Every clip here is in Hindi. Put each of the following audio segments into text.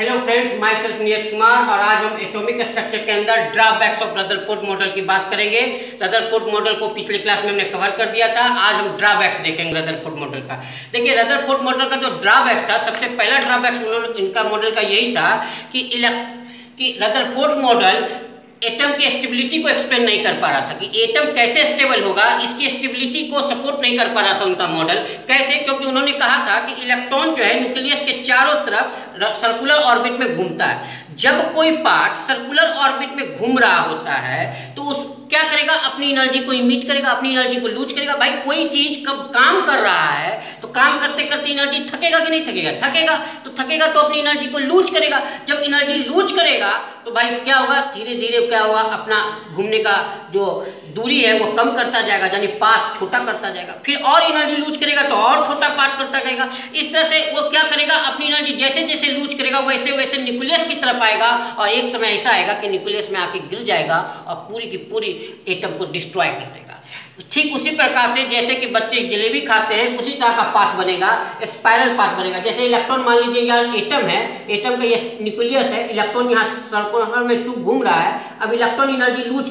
Hello friends, my self Neeraj Kumar और आज हम एटॉमिक स्ट्रक्चर के अंदर ड्रॉबैक्स ऑफ रदरफोर्ड मॉडल की बात करेंगे। रदरफोर्ड मॉडल को पिछले क्लास में हमने कवर कर दिया था। आज हम ड्रॉबैक्स देखेंगे रदरफोर्ड मॉडल का। देखिए, रदरफोर्ड मॉडल का जो ड्रॉबैक्स था, सबसे पहला ड्रॉबैक्स इनका मॉडल का यही था कि रदरफोर्ड मॉडल एटम की स्टेबिलिटी को एक्सप्लेन नहीं कर पा रहा था कि एटम कैसे स्टेबल होगा, इसकी स्टेबिलिटी को सपोर्ट नहीं कर पा रहा था उनका मॉडल। कैसे? क्योंकि उन्होंने कहा था कि इलेक्ट्रॉन जो है न्यूक्लियस के चारों तरफ सर्कुलर ऑर्बिट में घूमता है। जब कोई पार्ट सर्कुलर ऑर्बिट में घूम रहा होता है तो उस क्या करेगा, अपनी एनर्जी को इमिट करेगा, अपनी एनर्जी को लूज करेगा। भाई, कोई चीज कब काम कर रहा है तो काम करते करते एनर्जी थकेगा कि नहीं थकेगा? थकेगा तो अपनी एनर्जी को लूज करेगा। जब एनर्जी लूज करेगा तो भाई क्या होगा, धीरे धीरे क्या होगा, अपना घूमने का जो दूरी है वो कम करता जाएगा, यानी पाथ छोटा करता जाएगा। फिर और एनर्जी लूज करेगा तो और छोटा पाथ करता जाएगा। इस तरह से वो क्या करेगा, अपनी एनर्जी जैसे जैसे लूज करेगा वैसे वैसे न्यूक्लियस की तरफ आएगा और एक समय ऐसा आएगा कि न्यूक्लियस में आके गिर जाएगा और पूरी की पूरी एटम को डिस्ट्रॉय कर देगा। ठीक उसी प्रकार से जैसे कि बच्चे जलेबी खाते हैं, उसी तरह का पाथ बनेगा, स्पाइरल पाथ बनेगा। जैसे इलेक्ट्रॉन, मान लीजिए यार एटम है, एटम का ये न्यूक्लियस है, इलेक्ट्रॉन यहाँ सर्कुलर में चूक घूम रहा है। अब इलेक्ट्रॉन एनर्जी लूज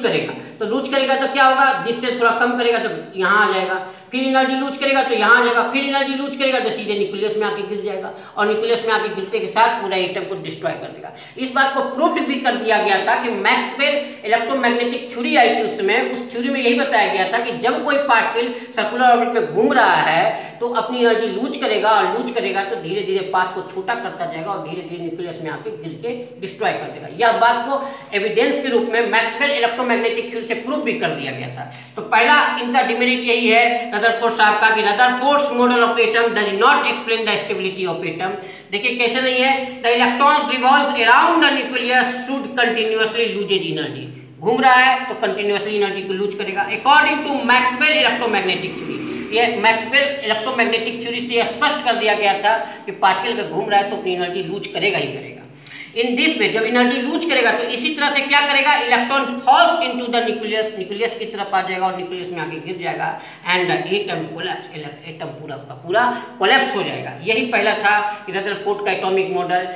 करेगा तो क्या होगा, डिस्टेंस थोड़ा कम करेगा तो यहाँ आ जाएगा। फिर एनर्जी लूज करेगा तो यहाँ आ जाएगा। फिर एनर्जी लूज करेगा तो सीधे न्यूक्लियस में आके गिर जाएगा और न्यूक्लियस में आके गिरते के साथ पूरा एटम को डिस्ट्रॉय कर देगा। इस बात को प्रूव भी कर दिया गया था कि मैक्सवेल इलेक्ट्रोमैग्नेटिक थ्योरी आई थी उस समय। उस थ्योरी में यही बताया गया था कि जब कोई पार्टिकल सर्कुलर ऑर्बिट में घूम रहा है तो अपनी एनर्जी लूज करेगा और लूज करेगा तो धीरे धीरे पाथ को छोटा करता जाएगा और धीरे धीरे न्यूक्लियस में आके गिर के डिस्ट्रॉय कर देगा। यह बात को एविडेंस के रूप में मैक्सवेल इलेक्ट्रोमैग्नेटिक थ्योरी से प्रूव भी कर दिया गया था। तो पहला इनका डिमेरिट यही है रदरफोर्ड साहब का कि Rutherford's model of atom does not explain the stability of atom. देखिए कैसे नहीं है, the electrons revolves around the nucleus should continuously loses energy. घूम रहा है तो कंटिन्यूअसली एनर्जी को लूज करेगा according to Maxwell electromagnetic theory. ये मैक्सवेल इलेक्ट्रोमैग्नेटिक थ्योरी से स्पष्ट कर दिया गया था कि पार्टिकल का घूम रहा है तो अपनी एनर्जी लूज करेगा ही करेगा। इन दिस वे जब एनर्जी लूज करेगा तो इसी तरह से क्या करेगा, electron falls into the nucleus, nucleus की तरफ आ जाएगा और न्यूक्लियस में आके गिर जाएगा and the atom collapse, atom पूरा का पूरा कोलैप्स हो जाएगा। यही पहला था कि रदरफोर्ड का एटॉमिक मॉडल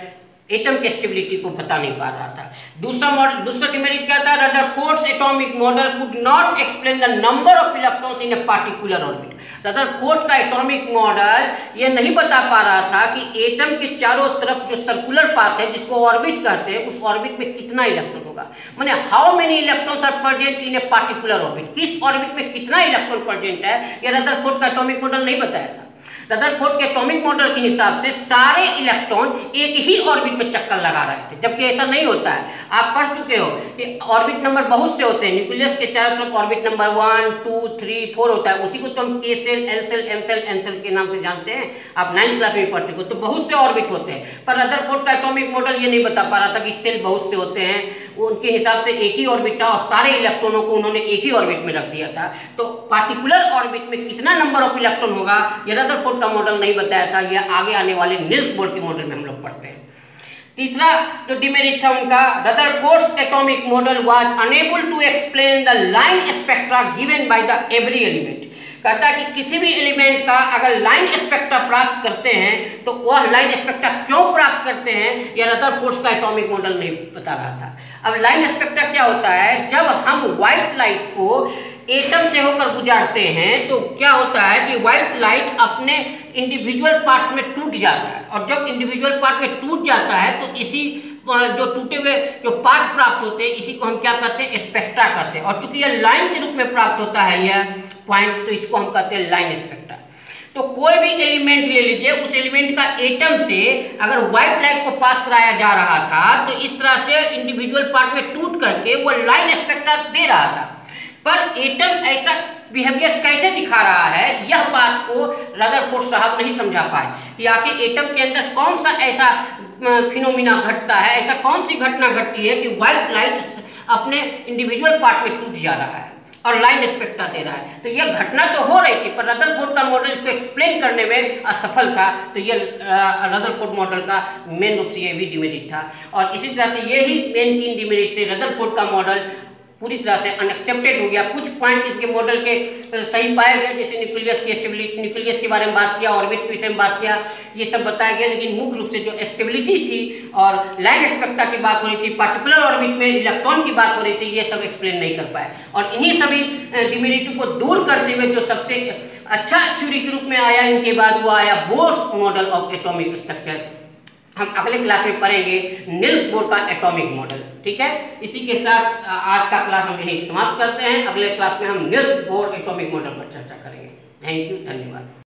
एटम के स्टेबिलिटी को बता नहीं पा रहा था। दूसरा डिमेरिट क्या था, Rutherford's atomic model could not explain the number of electrons in a particular orbit. Rutherford का एटॉमिक मॉडल ये नहीं बता पा रहा था कि एटम के चारों तरफ जो सर्कुलर पाथ है जिसको ऑर्बिट कहते हैं, उस ऑर्बिट में कितना इलेक्ट्रॉन होगा, माने how many electrons are present in a particular orbit. किस ऑर्बिट में कितना इलेक्ट्रॉन प्रेजेंट है, यह रदरफोर्ड का एटॉमिक मॉडल नहीं बताया था। रदरफोर्ड के एटॉमिक मॉडल के हिसाब से सारे इलेक्ट्रॉन एक ही ऑर्बिट में चक्कर लगा रहे थे, जबकि ऐसा नहीं होता है। आप पढ़ चुके हो कि ऑर्बिट नंबर बहुत से होते हैं, न्यूक्लियस के चारों तरफ ऑर्बिट नंबर 1, 2, 3, 4 होता है। उसी को तो हम K shell, L shell, M shell, N shell के नाम से जानते हैं। आप 9th क्लास में पढ़ चुके हो। तो बहुत से ऑर्बिट होते हैं, पर रदरफोर्ड का एटॉमिक मॉडल ये नहीं बता पा रहा था कि सेल बहुत से होते हैं। उनके हिसाब से एक ही ऑर्बिट था और सारे इलेक्ट्रॉनों को उन्होंने एक ही ऑर्बिट में रख दिया था। तो पार्टिकुलर ऑर्बिट में कितना नंबर ऑफ इलेक्ट्रॉन होगा, यह रदरफोर्ड का मॉडल नहीं बताया था। यह आगे आने वाले नील्स बोर के मॉडल में हम लोग पढ़ते हैं। तीसरा जो डिमेरिट था उनका, Rutherford's atomic model was unable to explain the line spectra given by the every element. कहता है कि किसी भी एलिमेंट का अगर लाइन स्पेक्ट्रा प्राप्त करते हैं तो वह लाइन स्पेक्ट्रा क्यों प्राप्त करते हैं, यह रदरफोर्ड्स का एटॉमिक मॉडल नहीं बता रहा था। अब लाइन स्पेक्ट्रा क्या होता है, जब हम व्हाइट लाइट को एटम से होकर गुजारते हैं तो क्या होता है कि व्हाइट लाइट अपने इंडिविजुअल पार्ट्स में टूट जाता है और जब इंडिविजुअल पार्ट में टूट जाता है तो इसी जो टूटे हुए जो पार्ट प्राप्त होते हैं इसी को हम क्या कहते हैं, स्पेक्ट्रा कहते हैं। और चूंकि यह लाइन के रूप में प्राप्त होता है यह पॉइंट, तो इसको हम कहते हैं लाइन स्पेक्ट्रा। तो कोई भी एलिमेंट ले लीजिए, उस एलिमेंट का एटम से अगर व्हाइट लाइट को पास कराया जा रहा था तो इस तरह से इंडिविजुअल पार्ट में टूट करके वो लाइन स्पेक्ट्रा दे रहा था। पर एटम ऐसा बिहेवियर कैसे दिखा रहा है, यह बात को रदरफोर्ड साहब नहीं समझा पाए कि आखिर एटम के अंदर कौन सा ऐसा फिनोमिना घटता है, ऐसा कौन सी घटना घटती है कि व्हाइट लाइट अपने इंडिविजुअल पार्ट में टूट जा रहा है और लाइन स्पेक्ट्रा दे रहा है। तो यह घटना तो हो रही थी पर रदरफोर्ड का मॉडल इसको एक्सप्लेन करने में असफल था। तो यह रदरफोर्ड मॉडल का मेन रूप से यह भी डिमेरिट था। और इसी तरह से यही मेन 3 डिमेरिट से रदरफोर्ड का मॉडल पूरी तरह से अनएक्सेप्टेड हो गया। कुछ पॉइंट इसके मॉडल के सही पाए गए, जैसे न्यूक्लियस की स्टेबिलिटी, न्यूक्लियस के बारे में बात किया, ऑर्बिट के विषय में बात किया, ये सब बताया गया। लेकिन मुख्य रूप से जो स्टेबिलिटी थी और लाइन स्पेक्ट्रा की बात हो रही थी, पार्टिकुलर ऑर्बिट में इलेक्ट्रॉन की बात हो रही थी, ये सब एक्सप्लेन नहीं कर पाए। और इन्हीं सभी डिमेरिटी को दूर करते हुए जो सबसे अच्छा थ्योरी के रूप में आया इनके बाद, वो आया Bohr's model of atomic structure. हम अगले क्लास में पढ़ेंगे निल्स बोर का एटॉमिक मॉडल। ठीक है, इसी के साथ आज का क्लास हम यहीं समाप्त करते हैं। अगले क्लास में हम निल्स बोर एटॉमिक मॉडल पर चर्चा करेंगे। थैंक यू, धन्यवाद।